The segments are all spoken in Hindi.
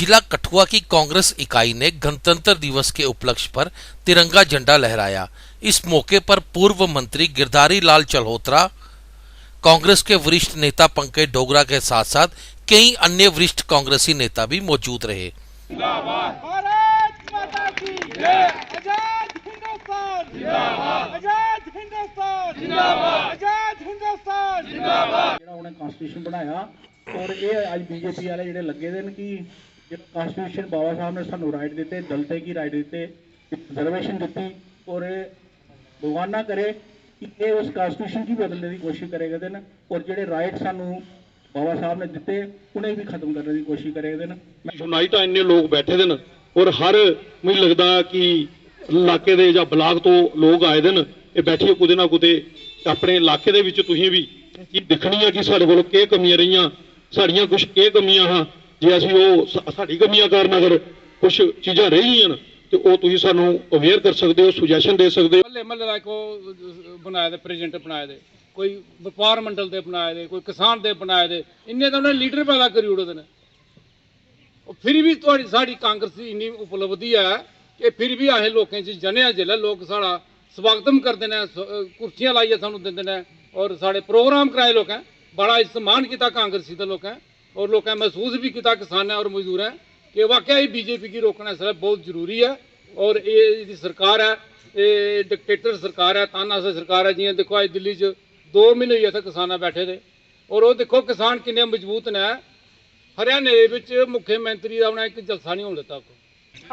जिला कठुआ की कांग्रेस इकाई ने गणतंत्र दिवस के उपलक्ष्य पर तिरंगा झंडा लहराया। इस मौके पर पूर्व मंत्री गिरधारी लाल चल्होत्रा, कांग्रेस के वरिष्ठ नेता पंकज डोगरा के साथ साथ कई अन्य वरिष्ठ कांग्रेसी नेता भी मौजूद रहे। कॉन्स्टिट्यूशन बनाया और ये आज बीजेपी वाले ਜਿਹੜੇ ਲੱਗੇ ਦੇ ਨੇ ਕਿ ਜਿਹੜਾ कॉन्स्टिट्यूशन बाबा साहब ने ਸਾਨੂੰ राइट ਦਿੱਤੇ, दलते की राइट ਦਿੱਤੇ, रिजर्वेशन ਦਿੱਤੀ और भगवान ना करे कि ये उस कॉन्स्टिट्यूशन की बदलने की कोशिश करेगा देन और ਜਿਹੜੇ राइट ਸਾਨੂੰ बाबा साहब ने ਦਿੱਤੇ उन्हें भी खत्म करने की कोशिश करेगा देन। सुनाई तो इन्ने लोग बैठे देन और हर मुझे लगता कि इलाके दे ਜਾਂ ਬਲਾਕ ਤੋਂ लोग आए देन ये बैठिए कुदे ना कुदे अपने इलाके दे विच तुसीं भी की दिखनी है कि साडे कोल की कमियां रहीआं, साड़ियां कुछ की कमियां हाँ जे असीं ओह साडी कमियां कारण अगर कुछ चीज़ां रह गईआं तो वो तुसीं सानूं अवेयर कर सकते हो, सुजैशन दे सकते हो। मह्ल्ले मह्ल्ले दा को बनाए दे प्रेजेंट बनाए दे, कोई व्यापार मंडल दे बनाए दे, कोई किसान दे बनाए दे, इन्ने तो उन्हें लीडर पैदा करी ओड़े ने। फिर भी थोड़ी साड़ी कांग्रेस की इन्नी उपलब्धि है कि फिर भी असें लोकें च जने जिसलै लोग साड़ा स्वागतम करते हैं, कुर्सियां लाइए सानू देंदे ने और साढ़े प्रोग्राम कराए लोकें, बड़ा सम्मान किया कांग्रेसी दे लोकें और लोकें महसूस भी किया किसानें और मजदूरें कि वाकई बीजेपी की रोकना इसलिए बहुत जरूरी है। और ये सरकार है, ये डिक्टेटर सरकार है, तानाशाह सरकार है। जियां देखो अज दिल्ली 2 महीने हुए थे किसान बैठे थे और वो देखो किसान किन्ने मजबूत ने। हरियाणे मुख्यमंत्री का उन्हें एक जलसा नहीं होने देता।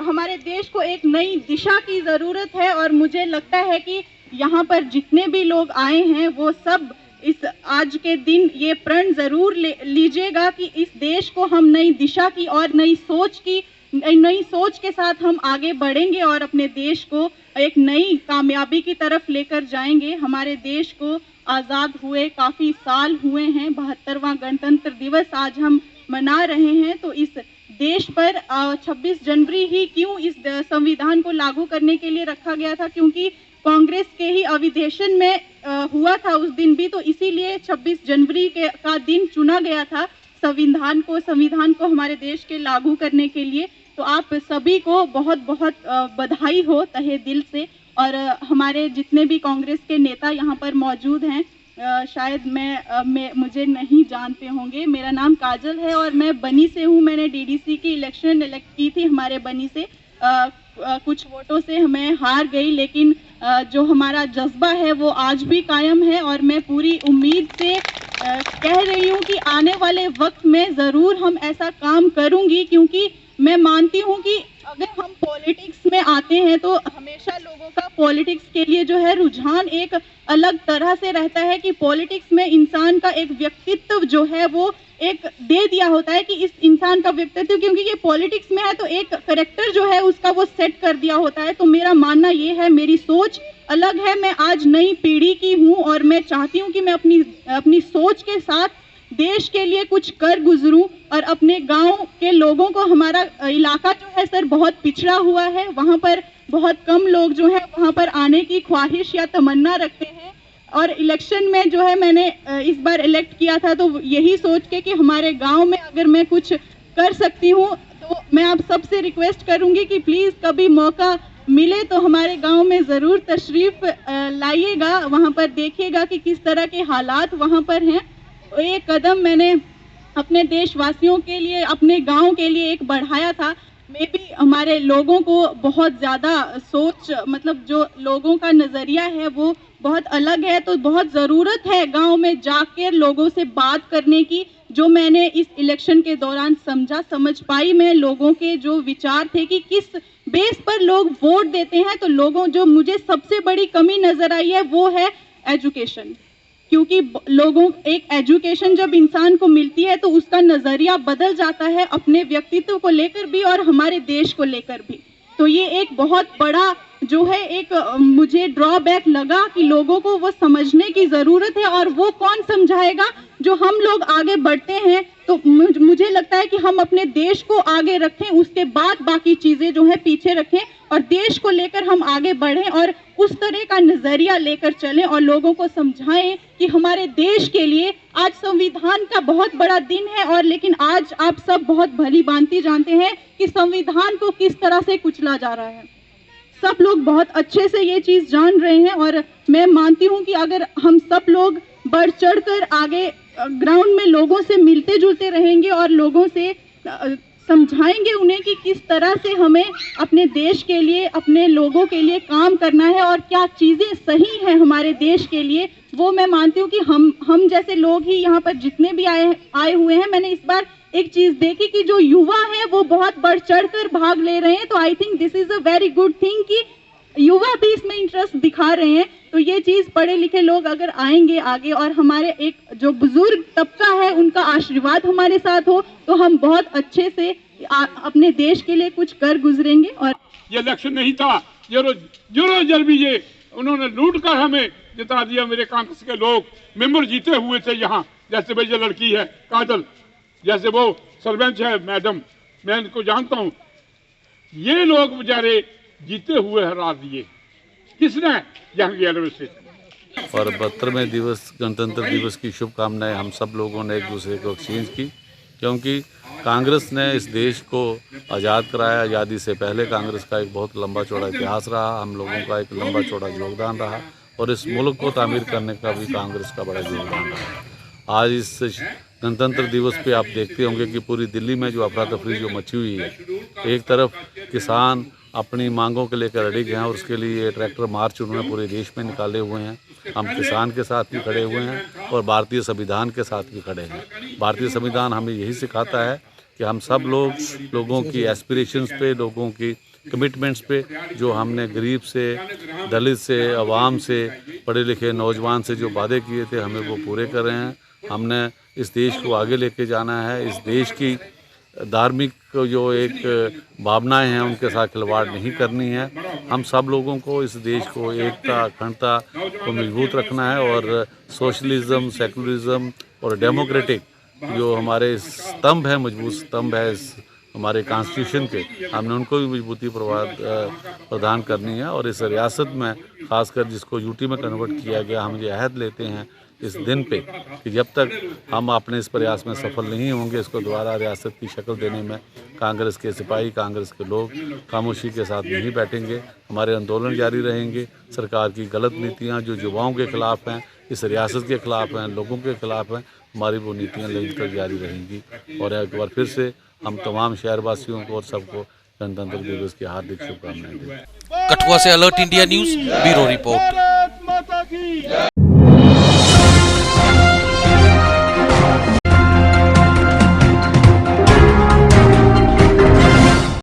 हमारे देश को एक नई दिशा की ज़रूरत है और मुझे लगता है कि यहाँ पर जितने भी लोग आए हैं वो सब इस आज के दिन ये प्रण ज़रूर लीजिएगा कि इस देश को हम नई दिशा की और नई सोच के साथ हम आगे बढ़ेंगे और अपने देश को एक नई कामयाबी की तरफ लेकर जाएंगे। हमारे देश को आज़ाद हुए काफ़ी साल हुए हैं, 72वां गणतंत्र दिवस आज हम मना रहे हैं। तो इस देश पर 26 जनवरी ही क्यों इस संविधान को लागू करने के लिए रखा गया था, क्योंकि कांग्रेस के ही अविधेशन में हुआ था उस दिन भी, तो इसीलिए 26 जनवरी का दिन चुना गया था संविधान को हमारे देश के लागू करने के लिए। तो आप सभी को बहुत बहुत बधाई हो तहे दिल से। और हमारे जितने भी कांग्रेस के नेता यहाँ पर मौजूद हैं, शायद मुझे नहीं जानते होंगे, मेरा नाम काजल है और मैं बनी से हूँ। मैंने डीडीसी की इलेक्शन इलेक्ट की थी हमारे बनी से, कुछ वोटों से मैं हार गई, लेकिन जो हमारा जज्बा है वो आज भी कायम है और मैं पूरी उम्मीद से कह रही हूँ कि आने वाले वक्त में ज़रूर हम ऐसा काम करूँगी, क्योंकि मैं मानती हूँ कि अगर हम पॉलिटिक्स में आते हैं तो हमेशा लोगों का पॉलिटिक्स के लिए जो है रुझान एक अलग तरह से रहता है कि पॉलिटिक्स में इंसान का एक व्यक्तित्व जो है वो एक दे दिया होता है कि इस इंसान का व्यक्तित्व, क्योंकि ये पॉलिटिक्स में है तो एक करेक्टर जो है उसका वो सेट कर दिया होता है। तो मेरा मानना ये है, मेरी सोच अलग है, मैं आज नई पीढ़ी की हूँ और मैं चाहती हूँ कि मैं अपनी सोच के साथ देश के लिए कुछ कर गुजरूं और अपने गांव के लोगों को, हमारा इलाका जो है सर बहुत पिछड़ा हुआ है, वहाँ पर बहुत कम लोग जो है वहाँ पर आने की ख्वाहिश या तमन्ना रखते हैं। और इलेक्शन में जो है मैंने इस बार इलेक्ट किया था तो यही सोच के कि हमारे गांव में अगर मैं कुछ कर सकती हूँ तो मैं आप सबसे रिक्वेस्ट करूँगी कि प्लीज़ कभी मौका मिले तो हमारे गांव में ज़रूर तशरीफ़ लाइएगा, वहाँ पर देखिएगा कि किस तरह के हालात वहाँ पर हैं। एक कदम मैंने अपने देशवासियों के लिए, अपने गांव के लिए एक बढ़ाया था। मे भी हमारे लोगों को बहुत ज़्यादा सोच, मतलब जो लोगों का नज़रिया है वो बहुत अलग है, तो बहुत ज़रूरत है गांव में जाकर लोगों से बात करने की। जो मैंने इस इलेक्शन के दौरान समझ पाई मैं लोगों के जो विचार थे कि किस बेस पर लोग वोट देते हैं, तो लोगों जो मुझे सबसे बड़ी कमी नज़र आई है वो है एजुकेशन। क्योंकि लोगों एक एजुकेशन जब इंसान को मिलती है तो उसका नज़रिया बदल जाता है अपने व्यक्तित्व को लेकर भी और हमारे देश को लेकर भी। तो ये एक बहुत बड़ा जो है एक मुझे ड्रॉबैक लगा कि लोगों को वो समझने की ज़रूरत है और वो कौन समझाएगा, जो हम लोग आगे बढ़ते हैं। तो मुझे लगता है कि हम अपने देश को आगे रखें, उसके बाद बाकी चीज़ें जो है पीछे रखें और देश को लेकर हम आगे बढ़ें और उस तरह का नजरिया लेकर चलें और लोगों को समझाएं कि हमारे देश के लिए आज संविधान का बहुत बड़ा दिन है। और लेकिन आज आप सब बहुत भली भांति जानते हैं कि संविधान को किस तरह से कुचला जा रहा है। सब लोग बहुत अच्छे से ये चीज़ जान रहे हैं और मैं मानती हूँ कि अगर हम सब लोग बढ़ चढ़ कर आगे ग्राउंड में लोगों से मिलते जुलते रहेंगे और लोगों से समझाएंगे उन्हें कि किस तरह से हमें अपने देश के लिए, अपने लोगों के लिए काम करना है और क्या चीज़ें सही हैं हमारे देश के लिए, वो मैं मानती हूँ कि हम जैसे लोग ही यहाँ पर जितने भी आए हुए हैं। मैंने इस बार एक चीज़ देखी कि जो युवा हैं वो बहुत बढ़ चढ़ कर भाग ले रहे हैं, तो I think this is a very good thing कि युवा भी इसमें इंटरेस्ट दिखा रहे हैं। तो ये चीज़ पढ़े लिखे लोग अगर आएंगे आगे और हमारे एक जो बुजुर्ग तबका है उनका आशीर्वाद हमारे साथ हो तो हम बहुत अच्छे से अपने देश के लिए कुछ कर गुजरेंगे। और ये इलेक्शन नहीं था, जो जर्बी ये उन्होंने लूट कर हमें जिता दिया। मेरे कांग्रेस के लोग मेंबर जीते हुए थे यहाँ, जैसे भाई ये लड़की है काजल, जैसे वो सरपंच है मैडम, मैं इनको जानता हूँ। ये लोग बेचारे जीते हुए हरा दिए किसने? यहाँ की एडमिनिस्ट्रेशन। और 72वें दिवस गणतंत्र दिवस की शुभकामनाएं हम सब लोगों ने एक दूसरे को एक्सचेंज की, क्योंकि कांग्रेस ने इस देश को आज़ाद कराया। आज़ादी से पहले कांग्रेस का एक बहुत लंबा चौड़ा इतिहास रहा, हम लोगों का एक लंबा चौड़ा योगदान रहा और इस मुल्क को तामीर करने का भी कांग्रेस का बड़ा योगदान रहा। आज इस गणतंत्र दिवस पे आप देखते होंगे कि पूरी दिल्ली में जो अफरा तफरी जो मची हुई है, एक तरफ किसान अपनी मांगों के लेकर अड़िग हैं और उसके लिए ट्रैक्टर मार्च उन्होंने पूरे देश में निकाले हुए हैं। हम किसान के साथ भी खड़े हुए हैं और भारतीय संविधान के साथ भी खड़े हैं। भारतीय संविधान हमें यही सिखाता है कि हम सब लोगों की एस्पिरेशंस पे, लोगों की कमिटमेंट्स पे, जो हमने गरीब से, दलित से, अवाम से, पढ़े लिखे नौजवान से जो वादे किए थे, हमें वो पूरे कर रहे हैं। हमने इस देश को आगे लेके जाना है। इस देश की धार्मिक जो एक भावनाएं हैं उनके साथ खिलवाड़ नहीं करनी है। हम सब लोगों को इस देश को एकता, अखंडता को मजबूत रखना है और सोशलिज्म, सेकुलरिज्म और डेमोक्रेटिक जो हमारे स्तंभ है, मजबूत स्तंभ है इस हमारे कॉन्स्टिट्यूशन के, हमने उनको भी मजबूती प्रदान करनी है। और इस रियासत में खासकर जिसको यूटी में कन्वर्ट किया गया, हम ये अहद लेते हैं इस दिन पे कि जब तक हम अपने इस प्रयास में सफल नहीं होंगे, इसको दोबारा रियासत की शक्ल देने में कांग्रेस के सिपाही, कांग्रेस के लोग खामोशी के साथ नहीं बैठेंगे। हमारे आंदोलन जारी रहेंगे। सरकार की गलत नीतियाँ जो युवाओं के खिलाफ हैं, इस रियासत के खिलाफ हैं, लोगों के खिलाफ हैं, हमारी वो नीतियाँ लगातार जारी रहेंगी। और एक बार फिर से हम तमाम शहरवासियों को और सबको गणतंत्र दिवस की हार्दिक शुभकामनाएं देते हैं। कठुआ से alert India news bureau report.